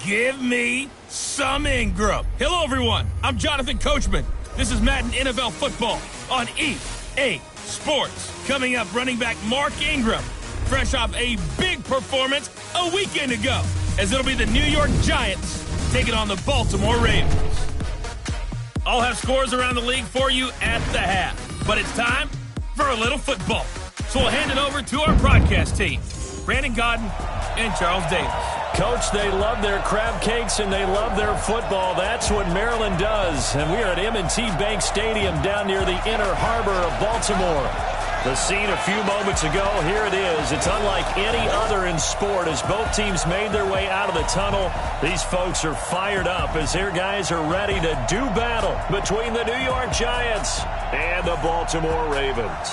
Give me some Ingram. Hello, everyone. I'm Jonathan Coachman. This is Madden NFL Football on EA Sports. Coming up, running back Mark Ingram, fresh off a big performance a weekend ago, as it'll be the New York Giants taking on the Baltimore Ravens. I'll have scores around the league for you at the half, but it's time for a little football. So we'll hand it over to our broadcast team, Brandon Godden and Charles Davis. Coach, they love their crab cakes and they love their football. That's what Maryland does. And we are at M&T Bank Stadium down near the inner harbor of Baltimore. The scene a few moments ago, here it is. It's unlike any other in sport as both teams made their way out of the tunnel. These folks are fired up as their guys are ready to do battle between the New York Giants and the Baltimore Ravens.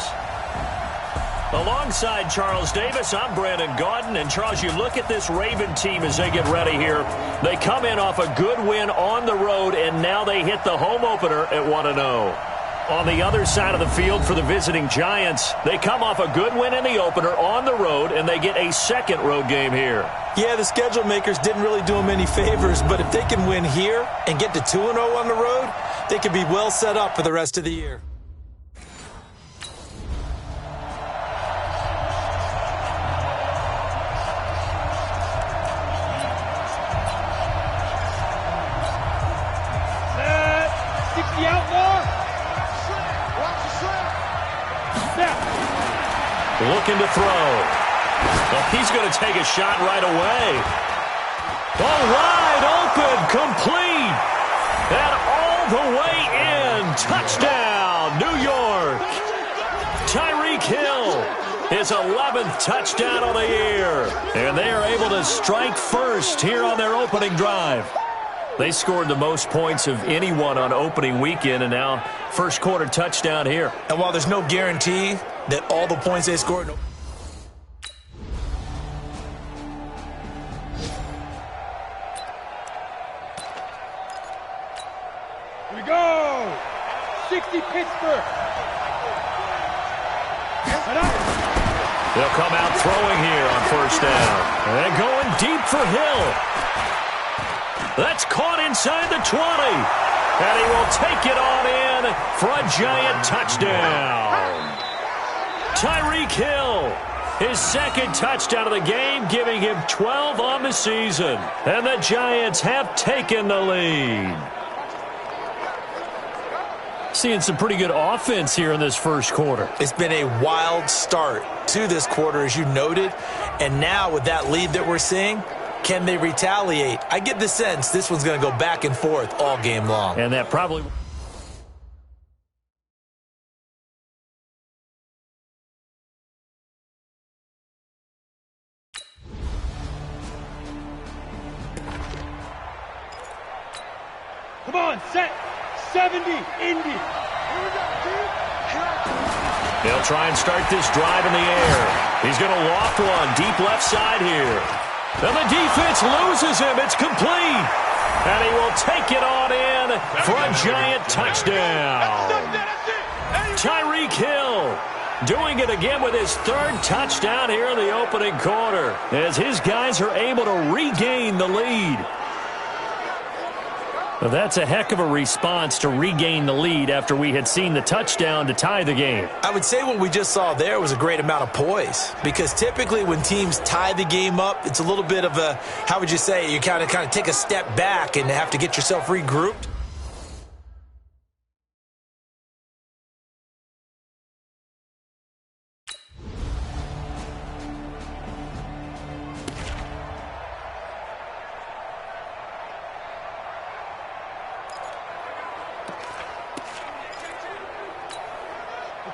Alongside Charles Davis, I'm Brandon Gaudin. And, Charles, you look at this Raven team as they get ready here. They come in off a good win on the road, and now they hit the home opener at 1-0. On the other side of the field for the visiting Giants, they come off a good win in the opener on the road, and they get a second road game here. Yeah, the schedule makers didn't really do them any favors, but if they can win here and get to 2-0 on the road, they could be well set up for the rest of the year. Looking to throw. Well, he's going to take a shot right away. Oh, wide open, complete. And all the way in. Touchdown, New York. Tyreek Hill, his 11th touchdown of the year. And they are able to strike first here on their opening drive. They scored the most points of anyone on opening weekend, and now first quarter touchdown here. And while there's no guarantee that all the points they scored... Here we go! 60 Pittsburgh! They'll come out throwing here on first down. And going deep for Hill. That's caught inside the 20. And he will take it on in for a Giant touchdown. Tyreek Hill, his second touchdown of the game, giving him 12 on the season. And the Giants have taken the lead. Seeing some pretty good offense here in this first quarter. It's been a wild start to this quarter, as you noted. And now with that lead that we're seeing, can they retaliate? I get the sense this one's going to go back and forth all game long. And that probably... Come on, set. 70, Indy. They'll try and start this drive in the air. He's going to loft one deep left side here. And the defense loses him. It's complete. And he will take it on in for a Giant touchdown. Tyreek Hill doing it again with his third touchdown here in the opening quarter as his guys are able to regain the lead. Well, that's a heck of a response to regain the lead after we had seen the touchdown to tie the game. I would say what we just saw there was a great amount of poise, because typically when teams tie the game up, it's a little bit of a, how would you say, you kind of take a step back and have to get yourself regrouped.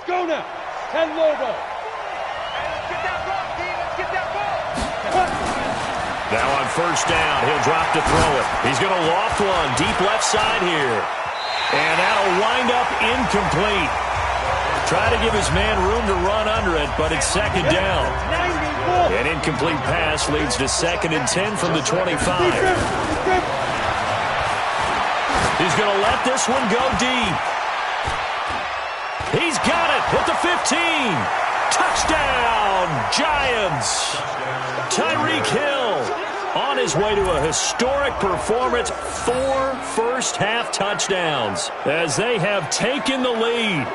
Go now. 10 Lobo. Let's get that ball, D. Let's get that ball. Now on first down, he'll drop to throw it. He's going to loft one deep left side here. And that'll wind up incomplete. Try to give his man room to run under it, but it's second down. An incomplete pass leads to 2nd and 10 from the 25. He's going to let this one go deep. He's got it at the 15. Touchdown, Giants. Tyreek Hill on his way to a historic performance, 4 first-half touchdowns as they have taken the lead.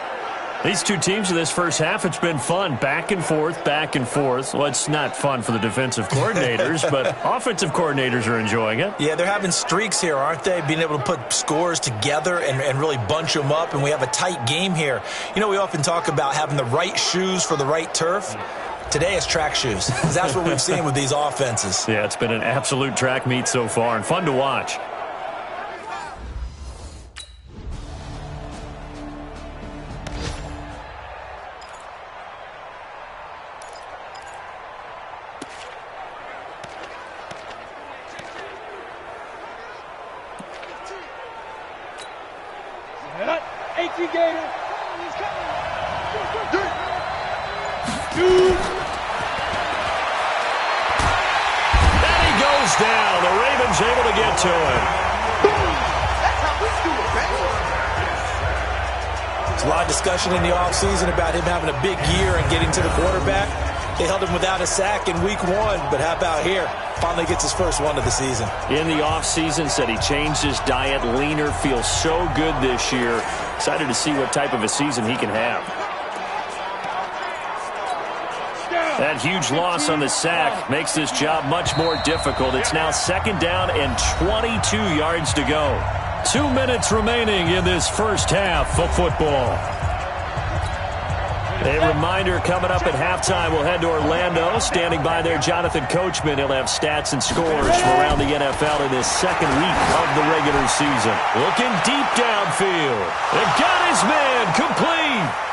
These two teams in this first half, it's been fun. Back and forth, back and forth. Well, it's not fun for the defensive coordinators, but offensive coordinators are enjoying it. Yeah, they're having streaks here, aren't they? Being able to put scores together and really bunch them up, and we have a tight game here. You know, we often talk about having the right shoes for the right turf. Today it's track shoes. That's what we've seen with these offenses. Yeah, it's been an absolute track meet so far and fun to watch. Down. The Ravens able to get to him. That's how we do it, baby. There's a lot of discussion in the offseason about him having a big year and getting to the quarterback. They held him without a sack in week 1, but how about here? Finally gets his first one of the season. In the offseason, said he changed his diet, leaner, feels so good this year. Excited to see what type of a season he can have. That huge loss on the sack makes this job much more difficult. It's now 2nd down and 22 yards to go. 2 minutes remaining in this first half of football. A reminder coming up at halftime, we'll head to Orlando. Standing by there, Jonathan Coachman. He'll have stats and scores from around the NFL in this second week of the regular season. Looking deep downfield. And got his man complete.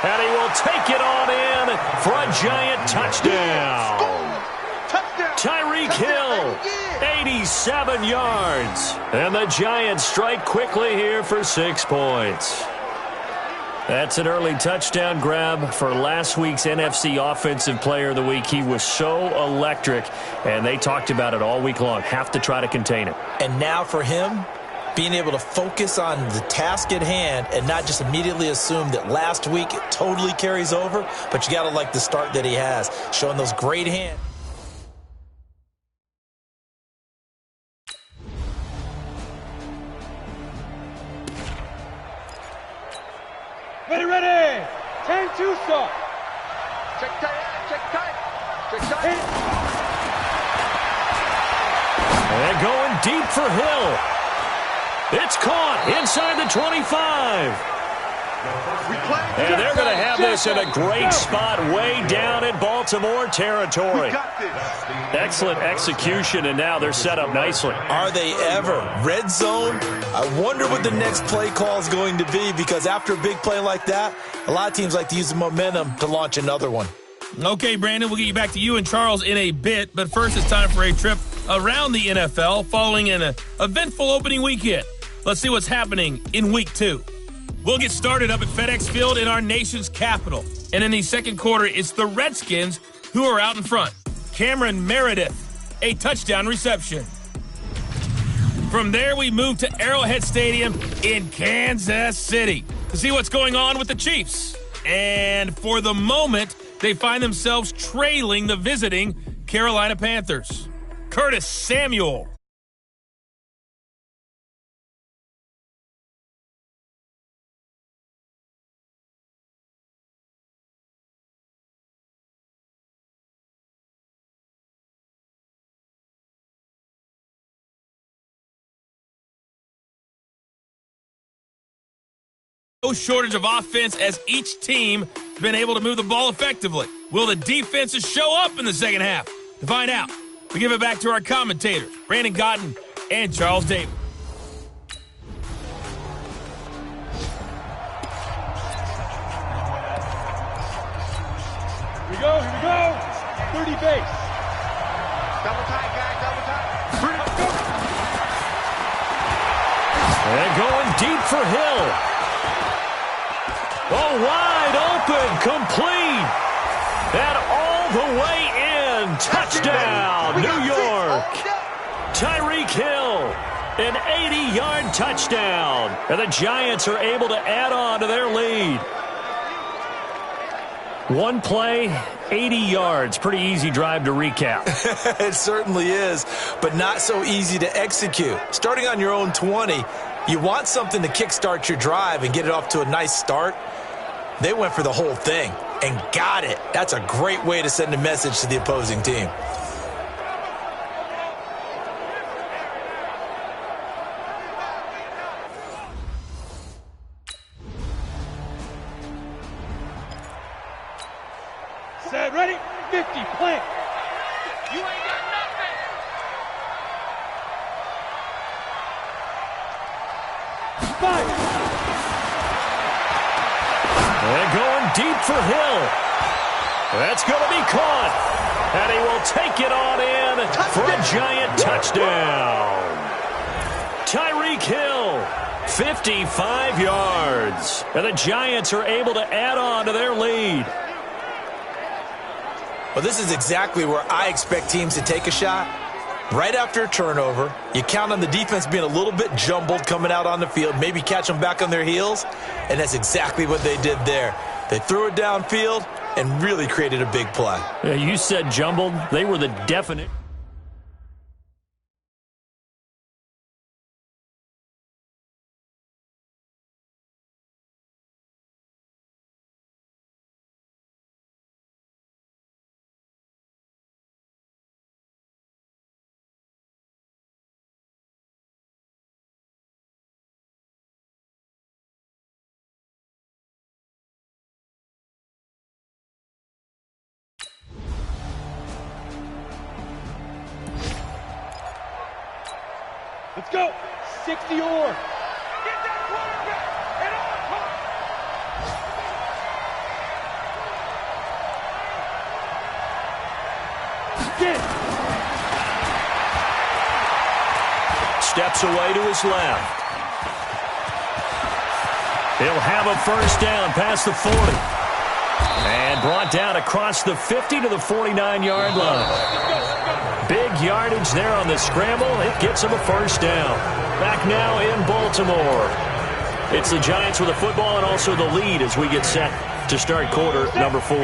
And he will take it on in for a giant touchdown. Tyreek Hill, 87 yards. And the Giants strike quickly here for 6 points. That's an early touchdown grab for last week's NFC Offensive Player of the Week. He was so electric, and they talked about it all week long. Have to try to contain it. And now for him, being able to focus on the task at hand and not just immediately assume that last week it totally carries over, but you got to like the start that he has, showing those great hands. Ready! 10-2 stop. Check tight. And going deep for Hill. It's caught inside the 25. And they're going to have this in a great spot way down in Baltimore territory. Excellent execution, and now they're set up nicely. Are they ever? Red zone? I wonder what the next play call is going to be, because after a big play like that, a lot of teams like to use the momentum to launch another one. Okay, Brandon, we'll get you back to you and Charles in a bit, but first it's time for a trip around the NFL following an eventful opening weekend. Let's see what's happening in Week 2. We'll get started up at FedEx Field in our nation's capital. And in the second quarter, it's the Redskins who are out in front. Cameron Meredith, a touchdown reception. From there, we move to Arrowhead Stadium in Kansas City to see what's going on with the Chiefs. And for the moment, they find themselves trailing the visiting Carolina Panthers. Curtis Samuel. No shortage of offense as each team has been able to move the ball effectively. Will the defenses show up in the second half? To find out, we give it back to our commentators, Brandon Godden and Charles Davis. Here we go. 30 base. Double tight, guys, double tight. And going deep for Hill. Oh, wide open, complete, and all the way in. Touchdown, New York. Tyreek Hill, an 80-yard touchdown. And the Giants are able to add on to their lead. One play, 80 yards. Pretty easy drive to recap. It certainly is, but not so easy to execute. Starting on your own 20, you want something to kickstart your drive and get it off to a nice start. They went for the whole thing and got it. That's a great way to send a message to the opposing team. Set, ready, 50, plant. You ain't got nothing. Five. And going deep for Hill. That's going to be caught. And he will take it on in for a giant touchdown. Tyreek Hill, 55 yards. And the Giants are able to add on to their lead. Well, this is exactly where I expect teams to take a shot. Right after a turnover, you count on the defense being a little bit jumbled coming out on the field, maybe catch them back on their heels, and that's exactly what they did there. They threw it downfield and really created a big play. Yeah, you said jumbled. They were the definite. Let's go. 60 or. Get that quarterback at all times. Get it. Steps away to his left. He'll have a first down past the 40. And brought down across the 50 to the 49-yard line. Big yardage there on the scramble. It gets him a first down. Back now in Baltimore. It's the Giants with the football and also the lead as we get set to start quarter number 4.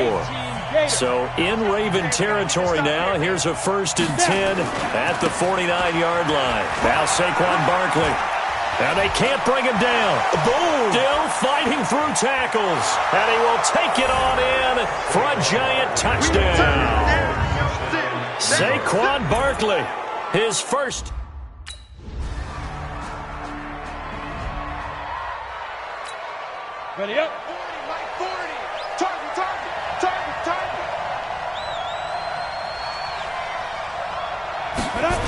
So in Raven territory now. Here's a 1st and 10 at the 49-yard line. Now Saquon Barkley. Now they can't bring him down. Boom! Still fighting through tackles. And he will take it on in for a giant touchdown. Saquon Barkley, his first. Ready up. 40, Mike, 40. Target, target, target, target. Head up.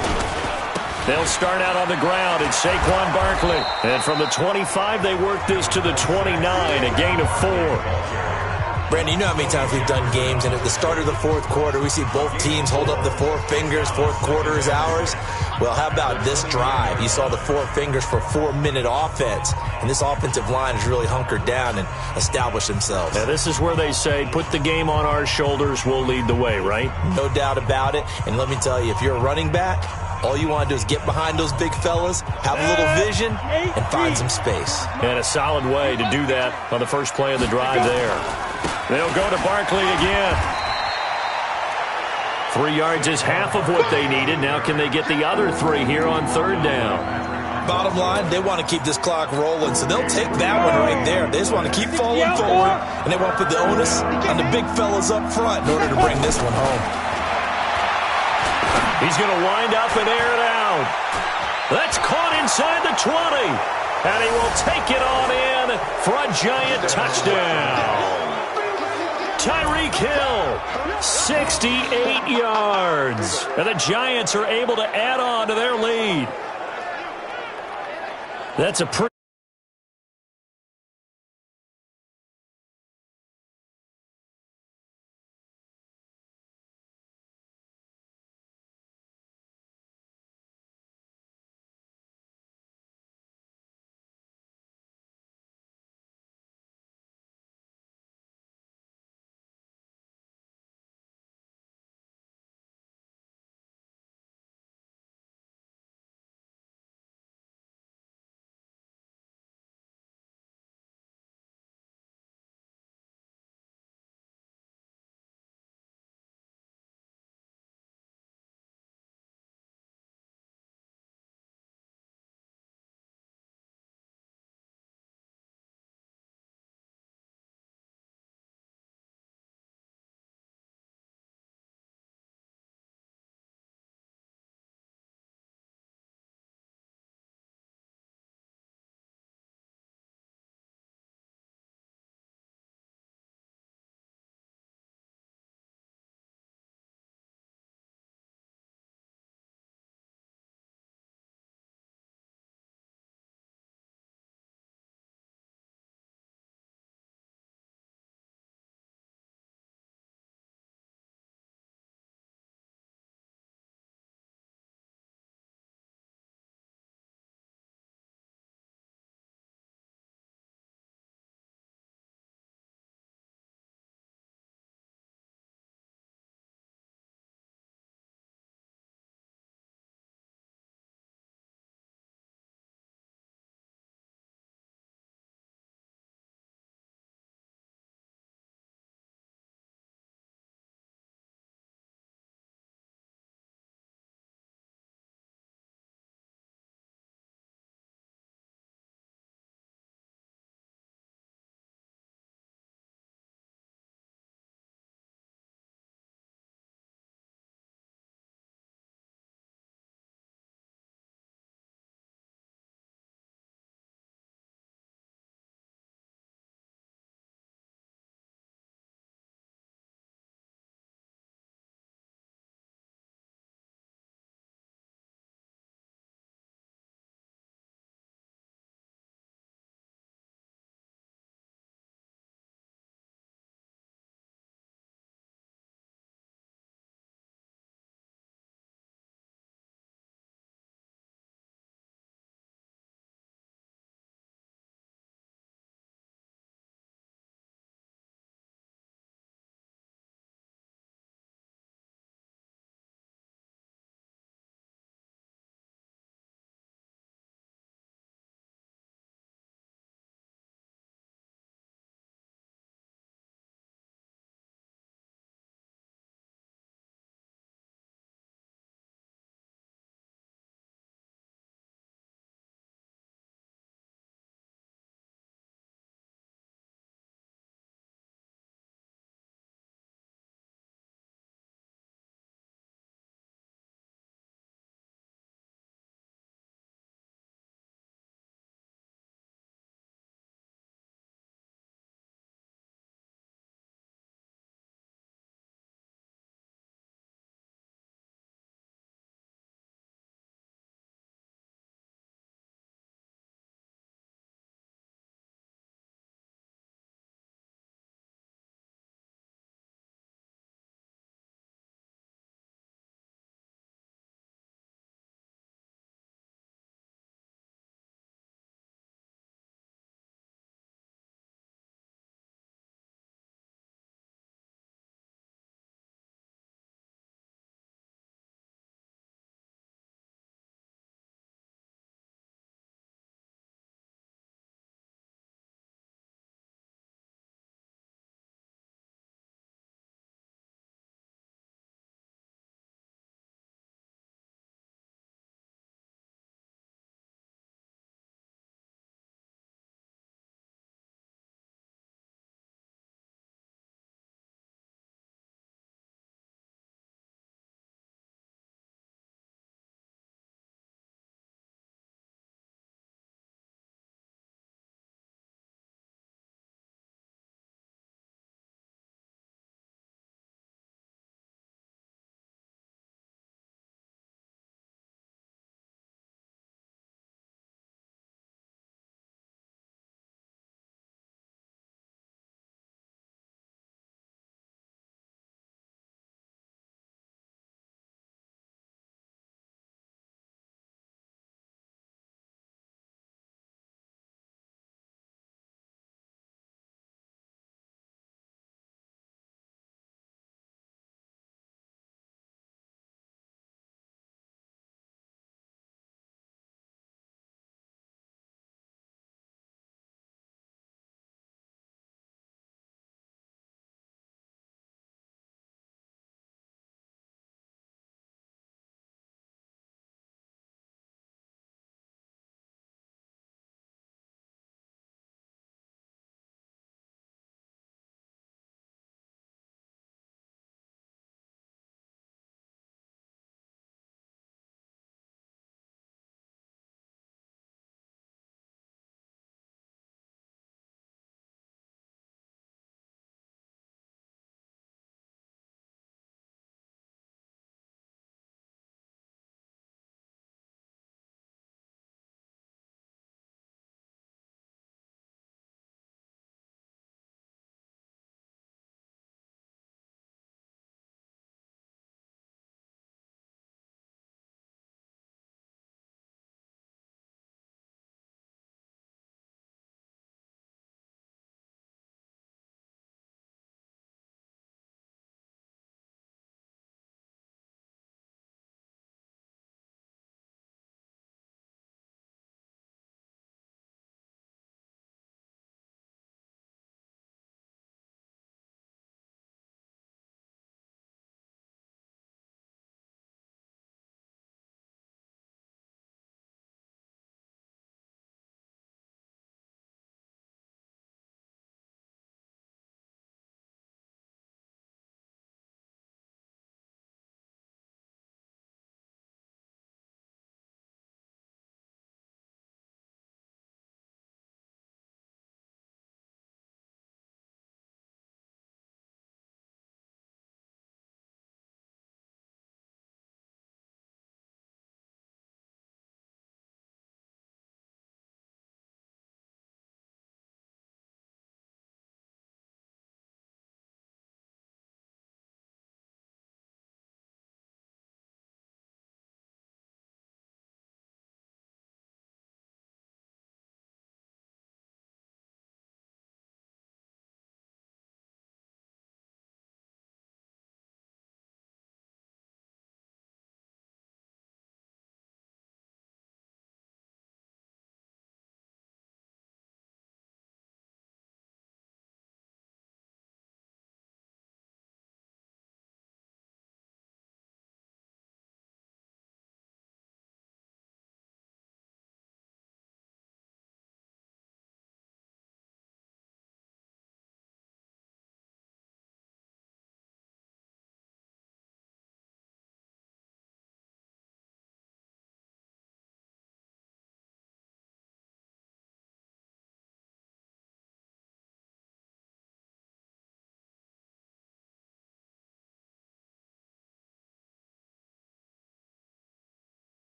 They'll start out on the ground. It's Saquon Barkley. And from the 25, they work this to the 29, a gain of 4. Brandon, you know how many times we've done games, and at the start of the fourth quarter, we see both teams hold up the 4 fingers, fourth quarter is ours. Well, how about this drive? You saw the 4 fingers for 4-minute offense, and this offensive line has really hunkered down and established themselves. Now, this is where they say, put the game on our shoulders, we'll lead the way, right? No doubt about it, and let me tell you, if you're a running back, all you want to do is get behind those big fellas, have a little vision, and find some space. And a solid way to do that on the first play of the drive there. They'll go to Barkley again. 3 yards is half of what they needed. Now can they get the other 3 here on 3rd down? Bottom line, they want to keep this clock rolling, so they'll take that one right there. They just want to keep falling forward, and they want to put the onus on the big fellas up front in order to bring this one home. He's going to wind up and air it out. That's caught inside the 20. And he will take it on in for a giant touchdown. Tyreek Hill, 68 yards. And the Giants are able to add on to their lead. That's a pretty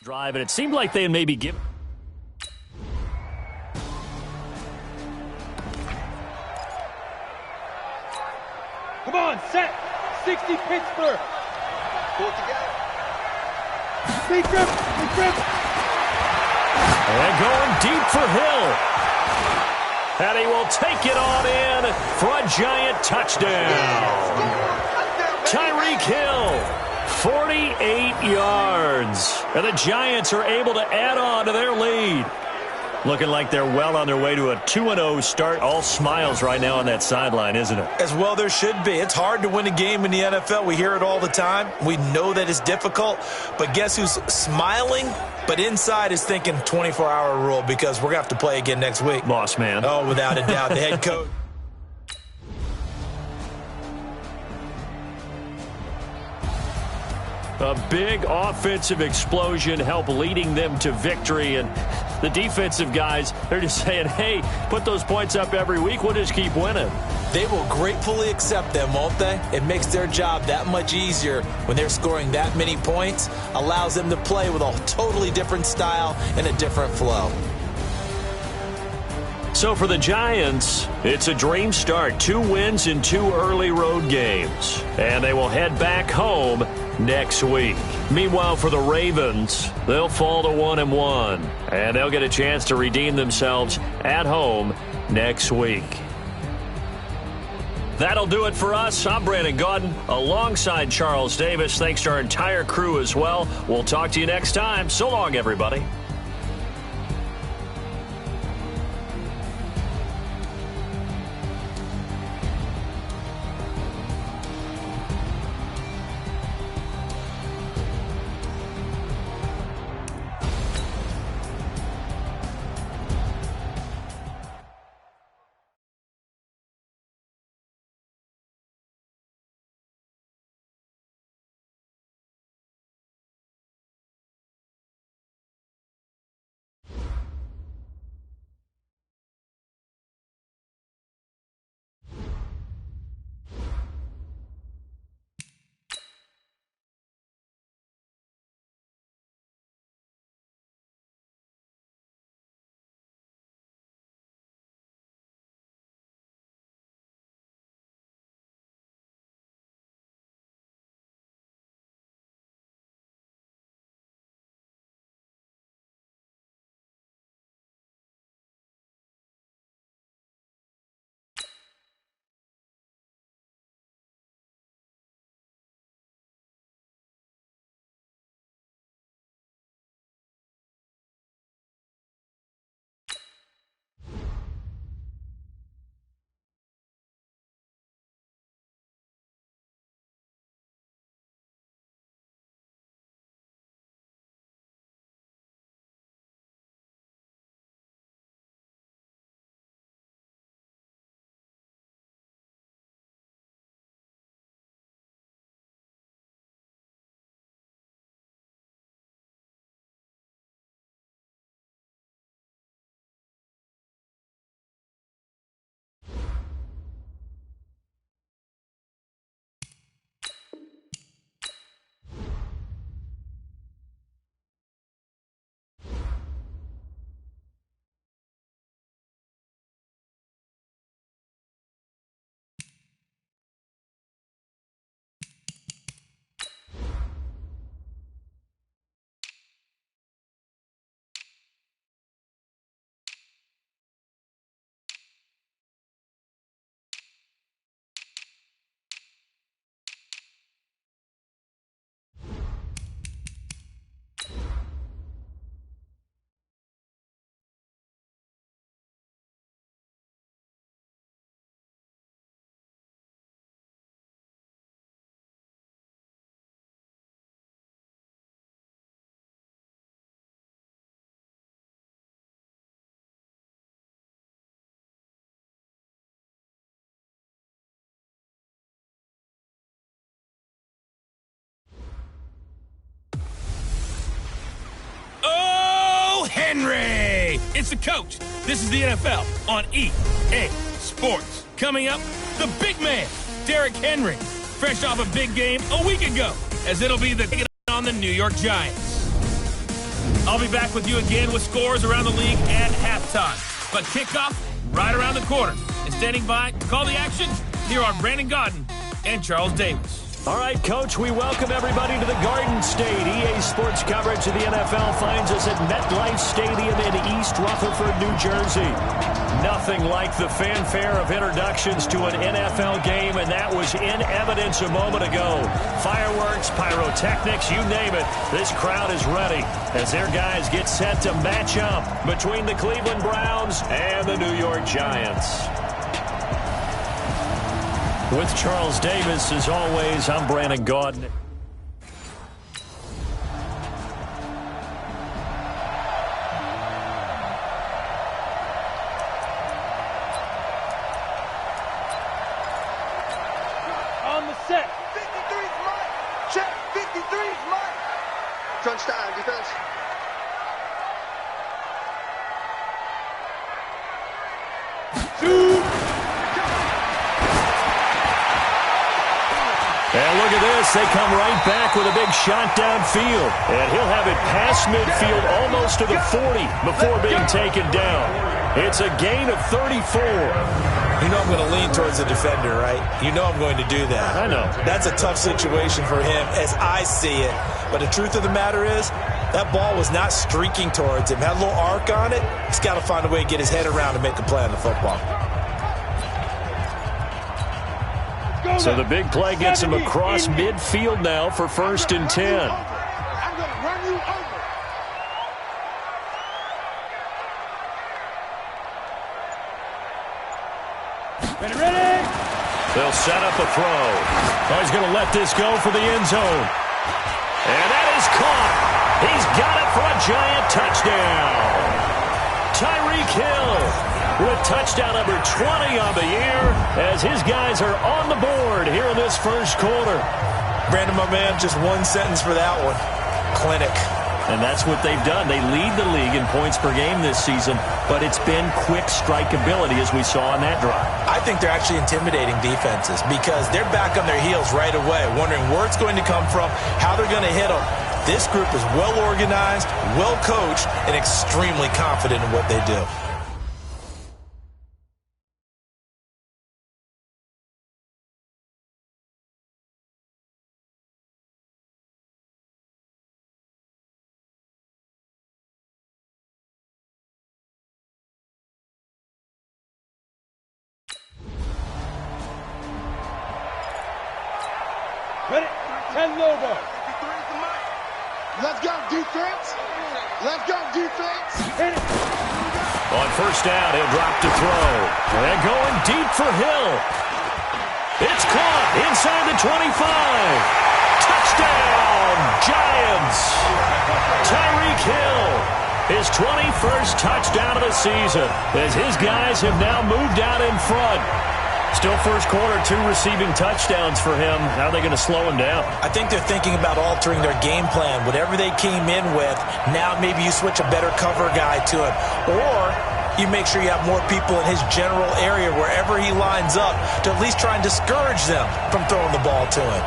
Drive, and it seemed like they maybe give. Come on, set. 60 Pittsburgh. Pull it together. Big grip. Big grip. And going deep for Hill. And he will take it on in for a giant touchdown. Tyreek Hill, 48 yards. And the Giants are able to add on to their lead. Looking like they're well on their way to a 2-0 start. All smiles right now on that sideline, isn't it? As well there should be. It's hard to win a game in the NFL. We hear it all the time. We know that it's difficult. But guess who's smiling? But inside is thinking 24-hour rule because we're going to have to play again next week. Boss man. Oh, without a doubt. The head coach. A big offensive explosion helped leading them to victory. And the defensive guys, they're just saying, hey, put those points up every week. We'll just keep winning. They will gratefully accept them, won't they? It makes their job that much easier when they're scoring that many points. Allows them to play with a totally different style and a different flow. So for the Giants, it's a dream start. 2 wins in 2 early road games. And they will head back home next week. Meanwhile, for the Ravens, they'll fall to 1-1. And they'll get a chance to redeem themselves at home next week. That'll do it for us. I'm Brandon Gaudin alongside Charles Davis. Thanks to our entire crew as well. We'll talk to you next time. So long, everybody. Henry! It's the coach. This is the NFL on EA Sports. Coming up, the big man, Derrick Henry, fresh off a big game a week ago, as it'll be the on the New York Giants. I'll be back with you again with scores around the league at halftime. But kickoff right around the corner. And standing by to call the action, here are Brandon Gaudin and Charles Davis. All right, Coach, we welcome everybody to the Garden State. EA Sports coverage of the NFL finds us at MetLife Stadium in East Rutherford, New Jersey. Nothing like the fanfare of introductions to an NFL game, and that was in evidence a moment ago. Fireworks, pyrotechnics, you name it. This crowd is ready as their guys get set to match up between the Cleveland Browns and the New York Giants. With Charles Davis, as always, I'm Brandon Gaudin. On the set. 53's mine. Check. 53's mine. Crunch time, defense. Shoot. And look at this. They come right back with a big shot downfield. And he'll have it past midfield almost to the 40 before being taken down. It's a gain of 34. You know I'm going to lean towards the defender, right? You know I'm going to do that. I know. That's a tough situation for him as I see it. But the truth of the matter is, that ball was not streaking towards him. Had a little arc on it. He's got to find a way to get his head around and make a play on the football. So the big play gets him across midfield now for 1st and 10. I'm going to run you over. Ready. They'll set up a throw. Oh, he's going to let this go for the end zone. And that is caught. He's got it for a Giant touchdown. Tyreek Hill with touchdown number 20 on the year as his guys are on the board here in this first quarter. Brandon, my man, just one sentence for that one. Clinic. And that's what they've done. They lead the league in points per game this season, but it's been quick strikeability as we saw on that drive. I think they're actually intimidating defenses because they're back on their heels right away, wondering where it's going to come from, how they're going to hit them. This group is well organized, well coached, and extremely confident in what they do. Ready. 10 logo. 53's the mic. Let's go, defense. Let's go, defense. Hit it. On 1st down, he'll drop to throw. And going deep for Hill. It's caught inside the 25. Touchdown, Giants. Tyreek Hill, his 21st touchdown of the season as his guys have now moved out in front. Still first quarter, 2 receiving touchdowns for him. How are they going to slow him down? I think they're thinking about altering their game plan. Whatever they came in with, now maybe you switch a better cover guy to him. Or you make sure you have more people in his general area wherever he lines up to at least try and discourage them from throwing the ball to him.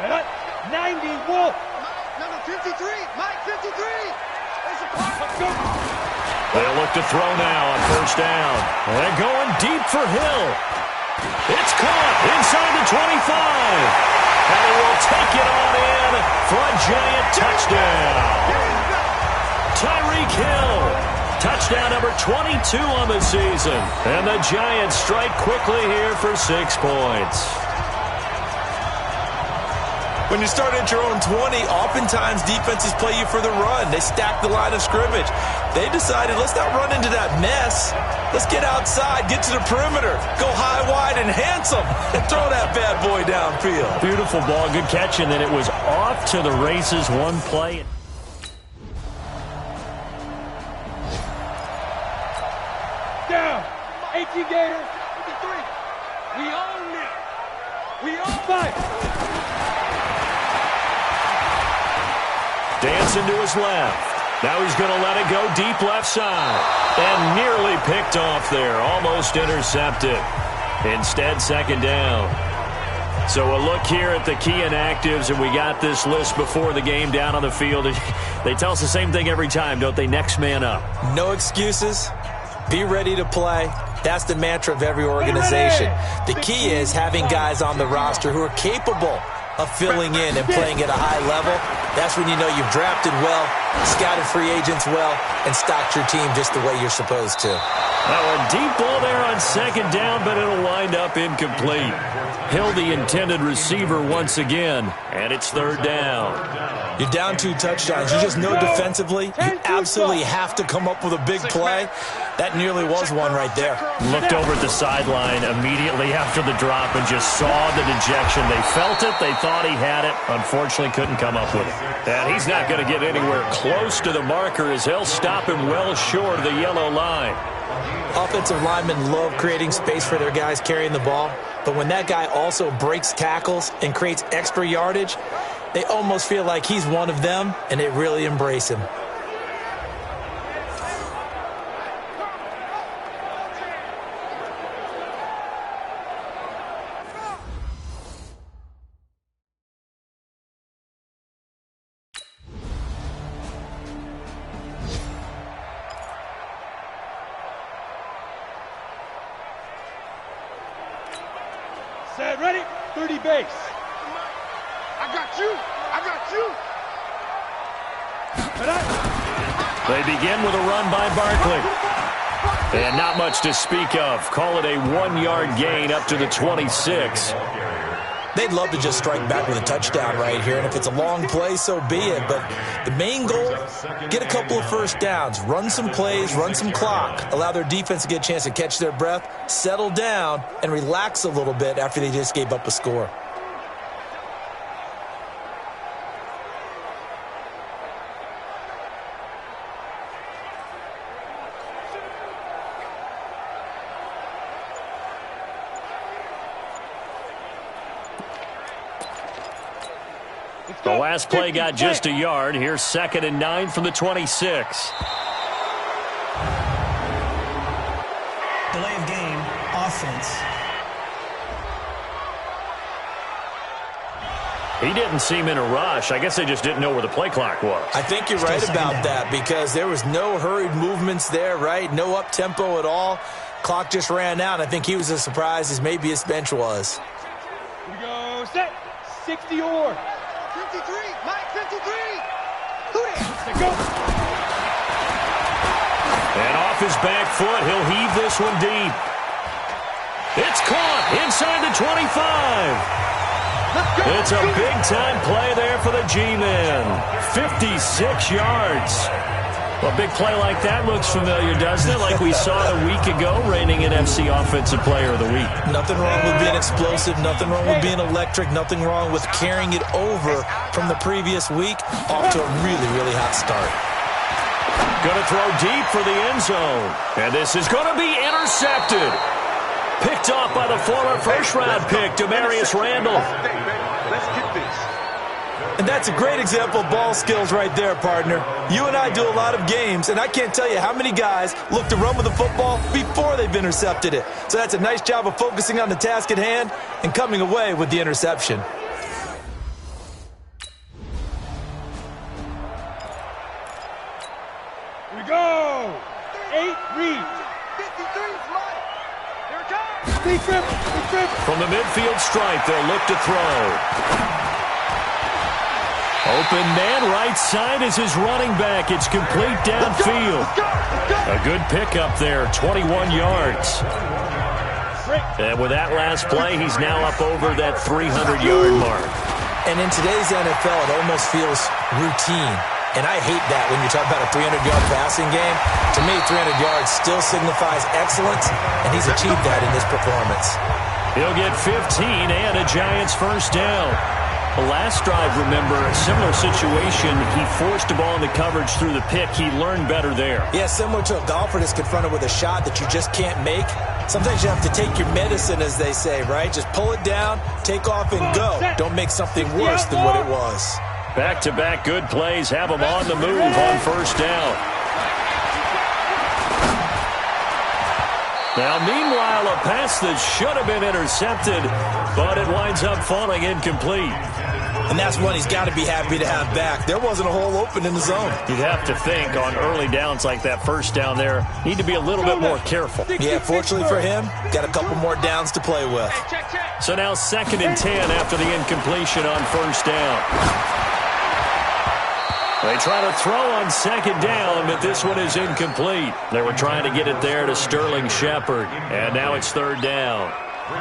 Set up. 90 Wolf. Number 53. Mike 53. There's a part. Let's go. They'll look to throw now on 1st down. And going deep for Hill. It's caught inside the 25. And he will take it on in for a Giant touchdown. Tyreek Hill. Touchdown number 22 on the season. And the Giants strike quickly here for 6 points. When you start at your own 20, oftentimes defenses play you for the run. They stack the line of scrimmage. They decided, let's not run into that mess. Let's get outside, get to the perimeter, go high, wide, and handsome, and throw that bad boy downfield. Beautiful ball, good catch, and then it was off to the races, one play. down. 18 Gator. 53. We own it. We own 5. Dancing to his left. Now he's going to let it go deep left side. And nearly picked off there. Almost intercepted. Instead, second down. So a look here at the key inactives, and we got this list before the game down on the field. They tell us the same thing every time, don't they? Next man up. No excuses. Be ready to play. That's the mantra of every organization. The key is having guys on the roster who are capable of filling in and playing at a high level. That's when you know you've drafted well, scouted free agents well, and stocked your team just the way you're supposed to. Now a deep ball there on second down, but it'll wind up incomplete. Hill, the intended receiver once again, and it's third down. You're down 2 touchdowns. You just know defensively you absolutely have to come up with a big play. That nearly was one right there. Looked over at the sideline immediately after the drop and just saw the dejection. They felt it. They thought he had it. Unfortunately, couldn't come up with it. And he's not going to get anywhere close to the marker as he'll stop him well short of the yellow line. Offensive linemen love creating space for their guys carrying the ball, but when that guy also breaks tackles and creates extra yardage, they almost feel like he's one of them, and they really embrace him. Set, ready? 30 base. I got you. I got you. They begin with a run by Barkley. And not much to speak of. Call it a 1-yard gain up to the 26. They'd love to just strike back with a touchdown right here, and if it's a long play, so be it. But the main goal, get a couple of first downs, run some plays, run some clock, allow their defense to get a chance to catch their breath, settle down, and relax a little bit after they just gave up a score. The last play got just a yard. Here's 2nd and 9 from the 26. Delay of game, offense. He didn't seem in a rush. I guess they just didn't know where the play clock was. I think you're right about that because there was no hurried movements there, right? No up-tempo at all. Clock just ran out. I think he was as surprised as maybe his bench was. Here we go, set. 60 or. 53, Mike, 53. Who Let's go. And off his back foot, he'll heave this one deep. It's caught inside the 25. It's a big-time play there for the G-Men. 56 yards. Well, a big play like that looks familiar, doesn't it? Like we saw a week ago, reigning NFC Offensive Player of the Week. Nothing wrong with being explosive. Nothing wrong with being electric. Nothing wrong with carrying it over from the previous week. Off to a really, really hot start. Going to throw deep for the end zone. And this is going to be intercepted. Picked off by the former first-round pick, Demarius Randall. Let's get this. And that's a great example of ball skills right there, partner. You and I do a lot of games, and I can't tell you how many guys look to run with the football before they've intercepted it. So that's a nice job of focusing on the task at hand and coming away with the interception. Here we go. 8 read. 53's mine. Here it comes. Big trip. From the midfield stripe, they'll look to throw. Open man, right side is his running back. It's complete downfield. A good pickup there, 21 yards. And with that last play, he's now up over that 300-yard mark. And in today's NFL, it almost feels routine. And I hate that when you talk about a 300-yard passing game. To me, 300 yards still signifies excellence, and he's achieved that in this performance. He'll get 15 and a Giants first down. The last drive, remember, a similar situation. He forced a ball into coverage through the pick. He learned better there. Yeah, similar to a golfer that's confronted with a shot that you just can't make. Sometimes you have to take your medicine, as they say, right? Just pull it down, take off, and go. Don't make something worse than what it was. Back-to-back good plays have him on the move on first down. Now, meanwhile, a pass that should have been intercepted, but it winds up falling incomplete. And that's one he's got to be happy to have back. There wasn't a hole open in the zone. You'd have to think on early downs like that first down there, need to be a little bit more careful. Yeah, fortunately for him, got a couple more downs to play with. So now 2nd and 10 after the incompletion on first down. They try to throw on 2nd down, but this one is incomplete. They were trying to get it there to Sterling Shepard, and now it's 3rd down.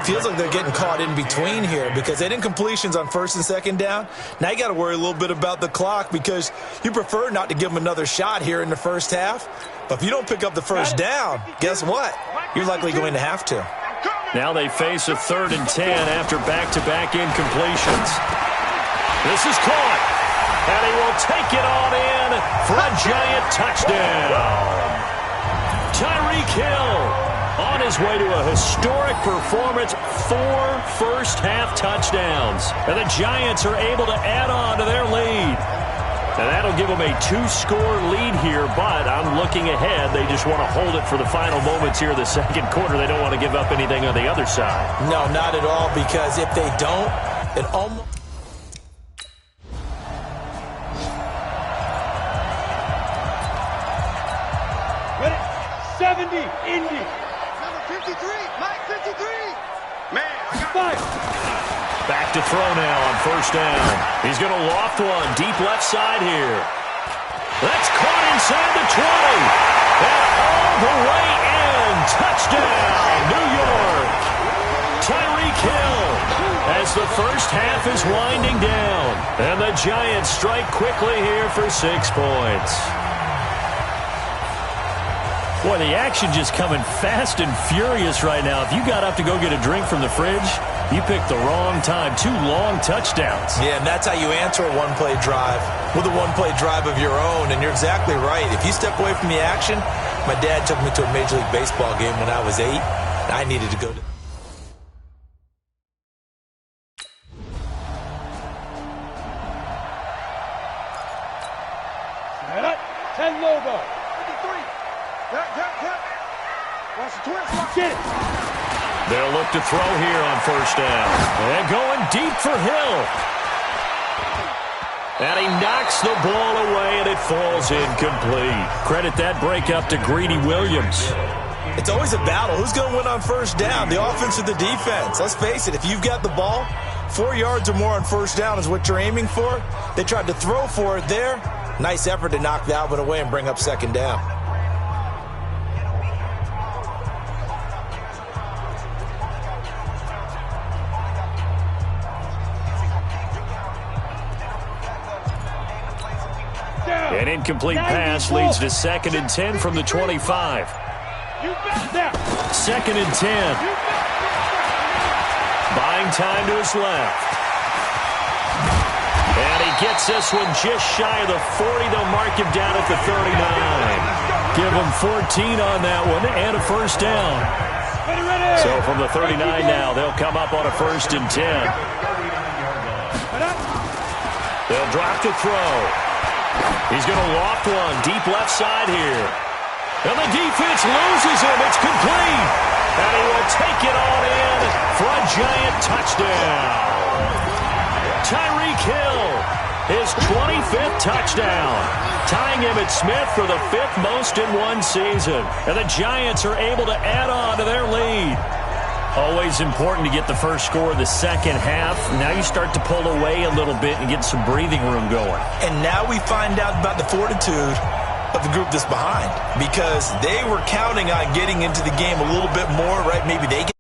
Feels like they're getting caught in between here because they did incompletions on 1st and 2nd down. Now you got to worry a little bit about the clock because you prefer not to give them another shot here in the first half. But if you don't pick up the first down, guess what? You're likely going to have to. Now they face a 3rd and 10 after back-to-back incompletions. This is caught. And he will take it on in for a giant touchdown. Tyreek Hill on his way to a historic performance, 4 first-half touchdowns. And the Giants are able to add on to their lead. And that'll give them a 2-score lead here, but I'm looking ahead. They just want to hold it for the final moments here in the 2nd quarter. They don't want to give up anything on the other side. No, not at all, because if they don't, it almost... 70, Indy. Number 53, Mike 53. Man, I got 5. Back to throw now on first down. He's going to loft one deep left side here. That's caught inside the 20. And all the way in. Touchdown, New York. Tyreek Hill as the first half is winding down. And the Giants strike quickly here for 6 points. Boy, the action just coming fast and furious right now. If you got up to go get a drink from the fridge, you picked the wrong time. 2 long touchdowns. Yeah, and that's how you answer a one-play drive with a one-play drive of your own. And you're exactly right. If you step away from the action, my dad took me to a Major League Baseball game when I was 8, and I needed to go to... Set up. 10 Lobo. 53. Watch the twist. Get it. They'll look to throw here on first down. And going deep for Hill. And he knocks the ball away, and it falls incomplete. Credit that breakup to Greedy Williams. It's always a battle. Who's going to win on first down, the offense or the defense? Let's face it, if you've got the ball, 4 yards or more on first down is what you're aiming for. They tried to throw for it there. Nice effort to knock that one away and bring up second down. An incomplete pass leads to 2nd and 10 from the 25. 2nd and 10. Buying time to his left. And he gets this one just shy of the 40. They'll mark him down at the 39. Give him 14 on that one and a first down. So from the 39 now, they'll come up on a 1st and 10. They'll drop to throw. He's going to loft one deep left side here. And the defense loses him. It's complete. And he will take it on in for a giant touchdown. Tyreek Hill, his 25th touchdown, tying Emmitt Smith for the 5th most in one season. And the Giants are able to add on to their lead. Always important to get the first score of the second half. Now you start to pull away a little bit and get some breathing room going. And now we find out about the fortitude of the group that's behind, because they were counting on getting into the game a little bit more, right? Maybe they get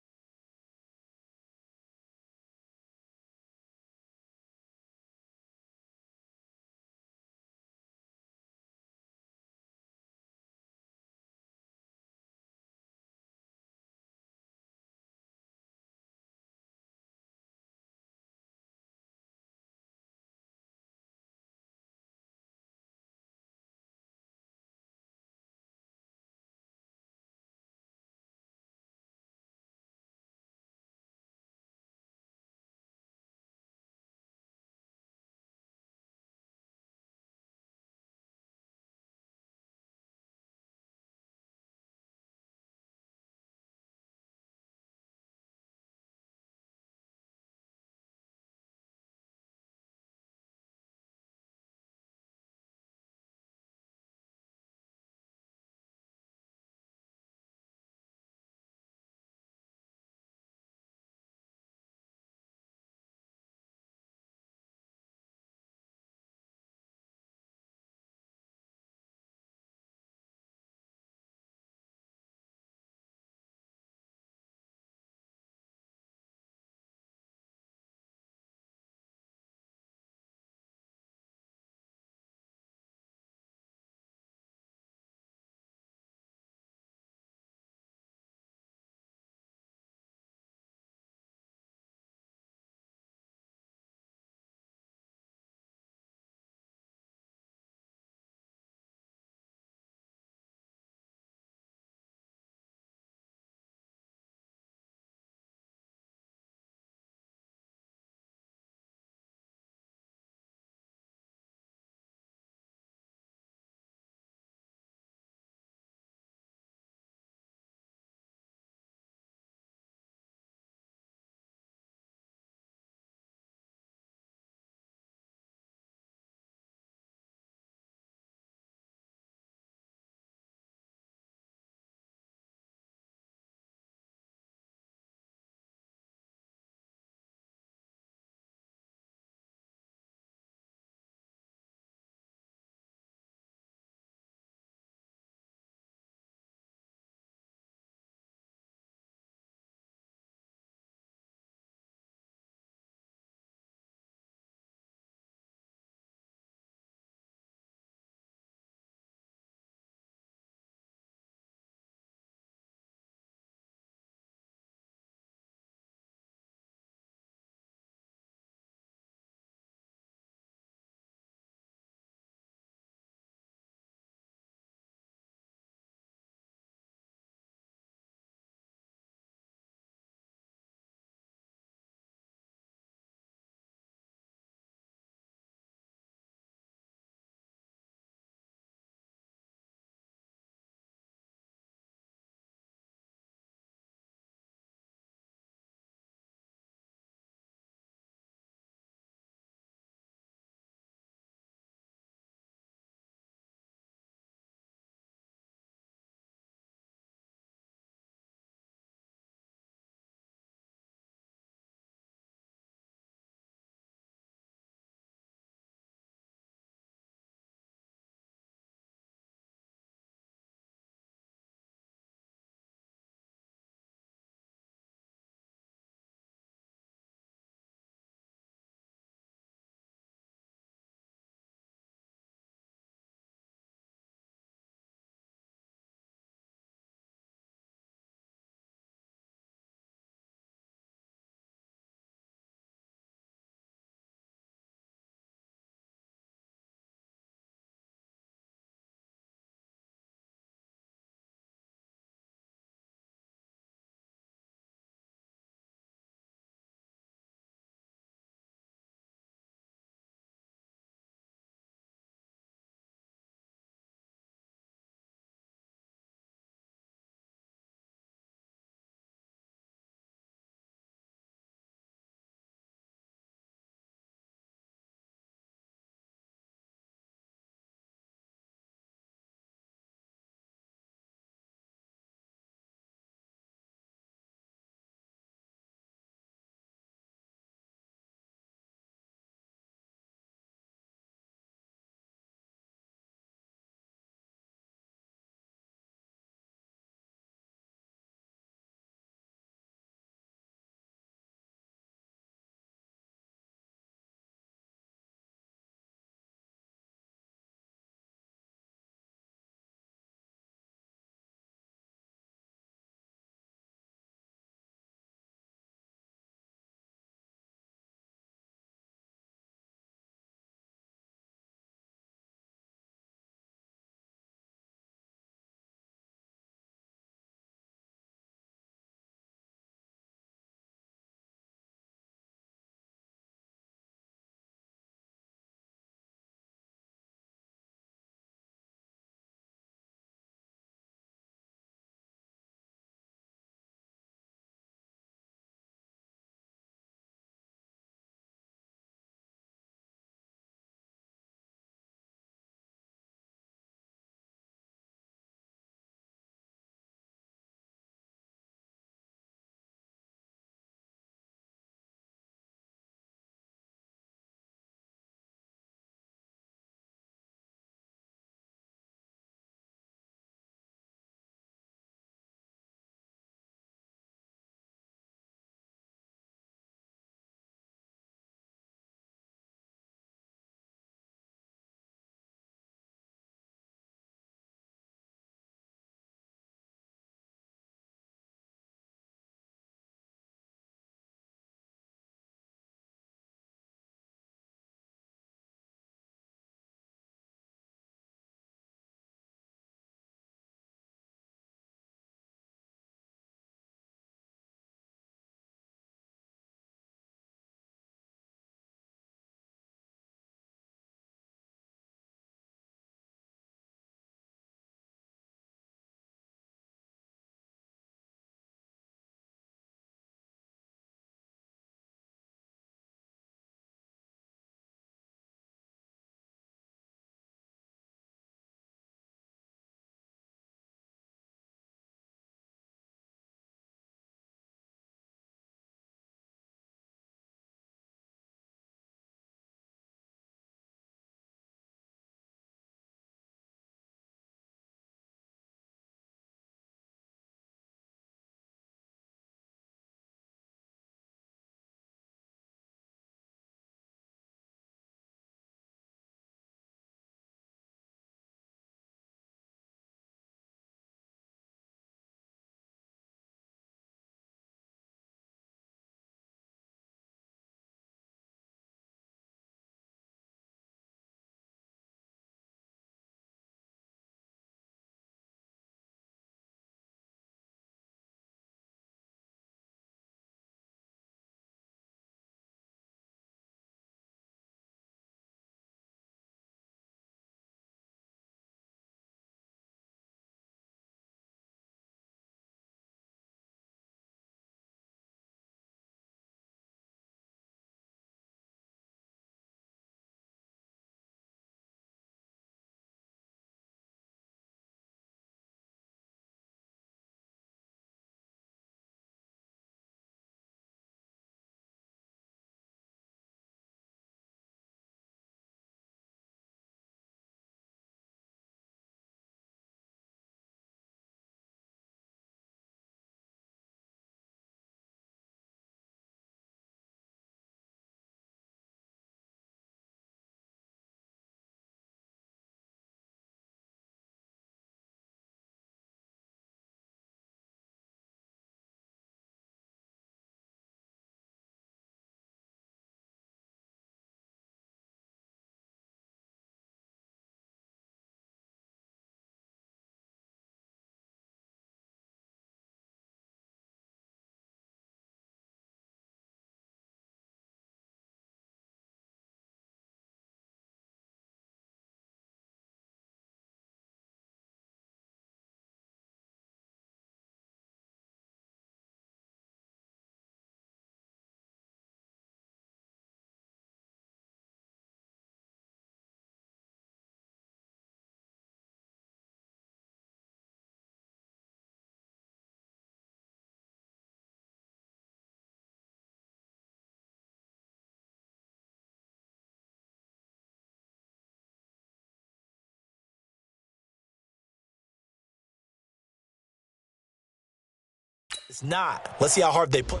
It's not. Let's see how hard they put.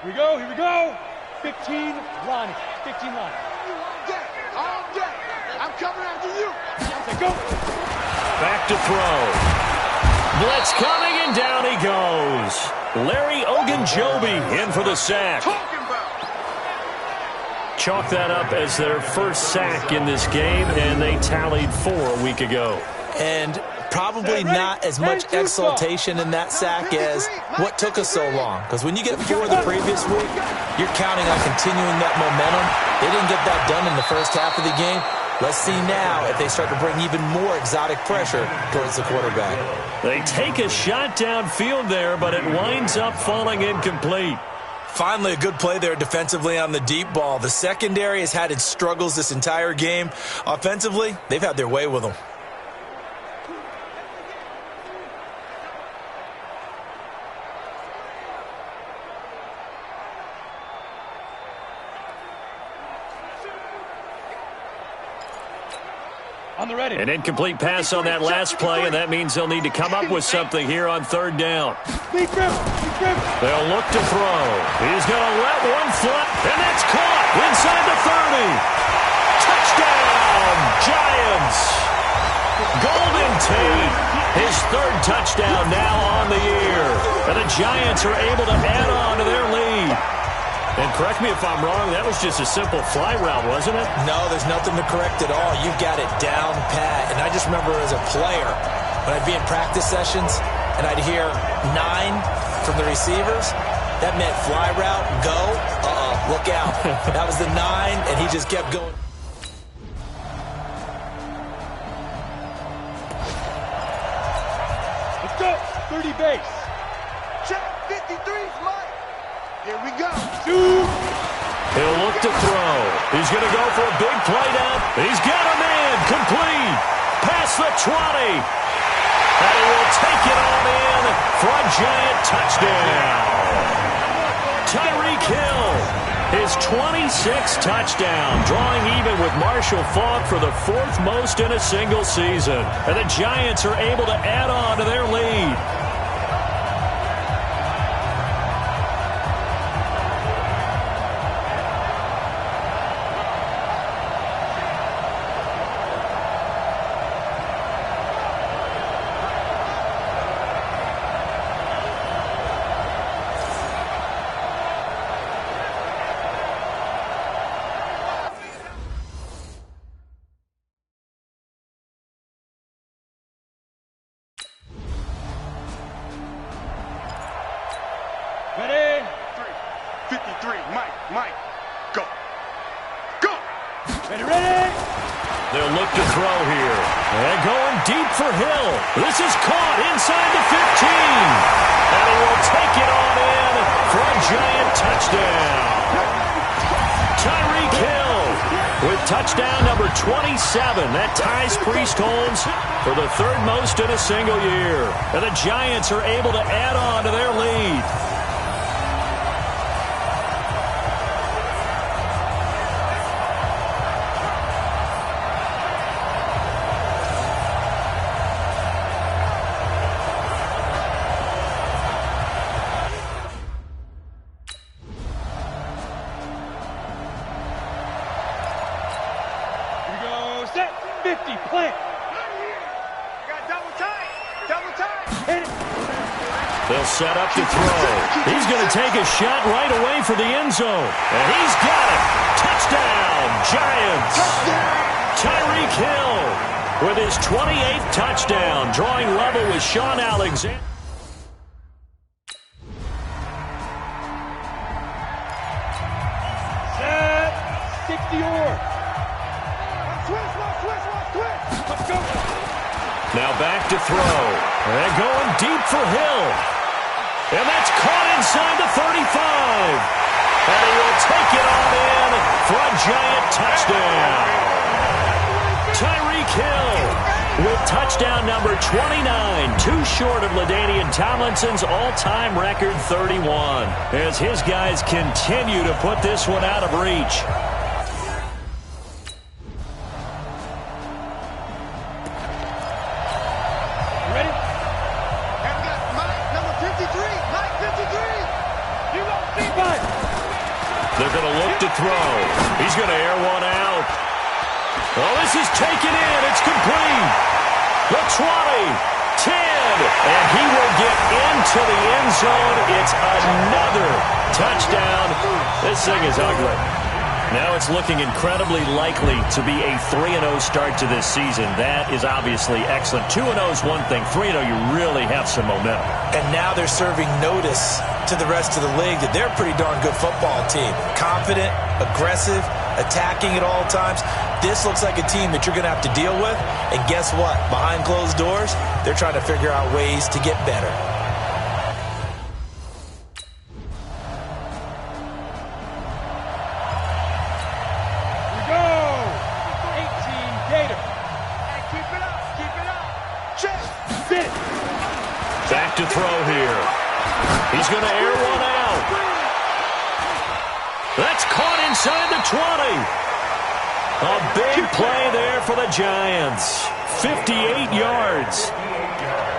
Here we go, here we go. 15 line. 15 line. All day. I'm coming after you. Go. Back to throw. Blitz coming, and down he goes. Larry Ogunjobi in for the sack. Chalk that up as their first sack in this game, and they tallied 4 a week ago. And probably not as much exultation in that sack as what took us so long. Because when you get 4 the previous week, you're counting on continuing that momentum. They didn't get that done in the first half of the game. Let's see now if they start to bring even more exotic pressure towards the quarterback. They take a shot downfield there, but it winds up falling incomplete. Finally, a good play there defensively on the deep ball. The secondary has had its struggles this entire game. Offensively, they've had their way with them. On the ready. An incomplete pass on that last play, and that means they'll need to come up with something here on 3rd down. They'll look to throw. He's going to let one flip, and that's caught inside the 30. Touchdown, Giants. Golden Tate, his 3rd touchdown now on the year. And the Giants are able to add on to their lead. And correct me if I'm wrong, that was just a simple fly route, wasn't it? No, there's nothing to correct at all. You've got it down pat. And I just remember as a player, when I'd be in practice sessions and I'd hear 9 from the receivers, that meant fly route, go, look out. That was the 9, and he just kept going. Let's go. 30 base. Check 53's Mike. Here we go. He'll look to throw. He's going to go for a big play down. He's got a man. Complete. Past the 20. And he will take it on in for a Giant touchdown. Tyreek Hill, his 26th touchdown, drawing even with Marshall Faulk for the 4th most in a single season. And the Giants are able to add on to their lead. Ready? 53, Mike, go. Go! Ready? They'll look to throw here. And going deep for Hill. This is caught inside the 15. And he will take it on in for a Giant touchdown. Tyreek Hill with touchdown number 27. That ties Priest Holmes for the 3rd most in a single year. And the Giants are able to add on to their lead. Set. 50. Plant. Got double time. Hit it. They'll set up to throw. He's going to take a shot right away for the end zone. And he's got it. Touchdown, Giants. Tyreek Hill with his 28th touchdown, drawing level with Sean Alexander. Set. 60 or. Let's go. Now back to throw. And going deep for Hill. And that's caught inside the 35. And he will take it on in for a Giant touchdown. Tyreek Hill with touchdown number 29, too short of LaDainian Tomlinson's all-time record 31, as his guys continue to put this one out of reach. They're going to look to throw. He's going to air one out. Oh, this is taken in. It's complete. The 20. 10, and he will get into the end zone. It's another touchdown. This thing is ugly. Now it's looking incredibly likely to be a 3-0 start to this season. That is obviously excellent. 2-0 is one thing. 3-0, you really have some momentum. And now they're serving notice to the rest of the league that they're a pretty darn good football team. Confident, aggressive, attacking at all times. This looks like a team that you're going to have to deal with. And guess what? Behind closed doors, they're trying to figure out ways to get better. We go. 18 Gator. And keep it up. Keep it up. Check. Sit. Back to throw here. He's going to air one out. That's caught inside the 20. A big play there for the Giants. 58 yards.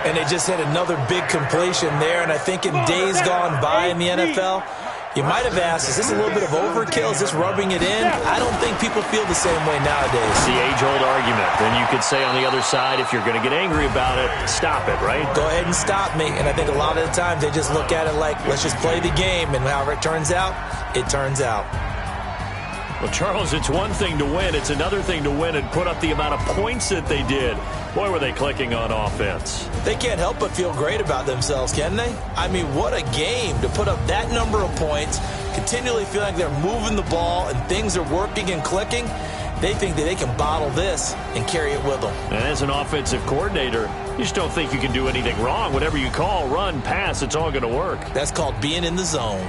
And they just had another big completion there. And I think in days gone by in the NFL, you might have asked, is this a little bit of overkill? Is this rubbing it in? I don't think people feel the same way nowadays. It's the age-old argument. Then you could say on the other side, if you're going to get angry about it, stop it, right? Go ahead and stop me. And I think a lot of the times they just look at it like, let's just play the game. And however it turns out, it turns out. Well, Charles, it's one thing to win. It's another thing to win and put up the amount of points that they did. Boy, were they clicking on offense. They can't help but feel great about themselves, can they? I mean, what a game to put up that number of points, continually feel like they're moving the ball and things are working and clicking. They think that they can bottle this and carry it with them. And as an offensive coordinator, you just don't think you can do anything wrong. Whatever you call, run, pass, it's all going to work. That's called being in the zone.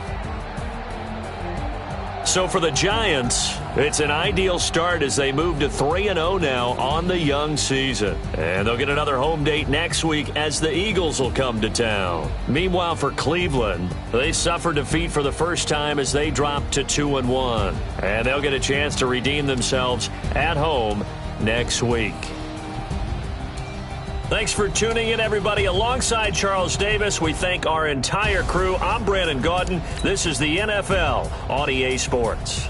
So for the Giants, it's an ideal start as they move to 3-0 now on the young season. And they'll get another home date next week as the Eagles will come to town. Meanwhile, for Cleveland, they suffered defeat for the first time as they dropped to 2-1. And they'll get a chance to redeem themselves at home next week. Thanks for tuning in, everybody. Alongside Charles Davis, we thank our entire crew. I'm Brandon Gaudin. This is the NFL on EA Sports.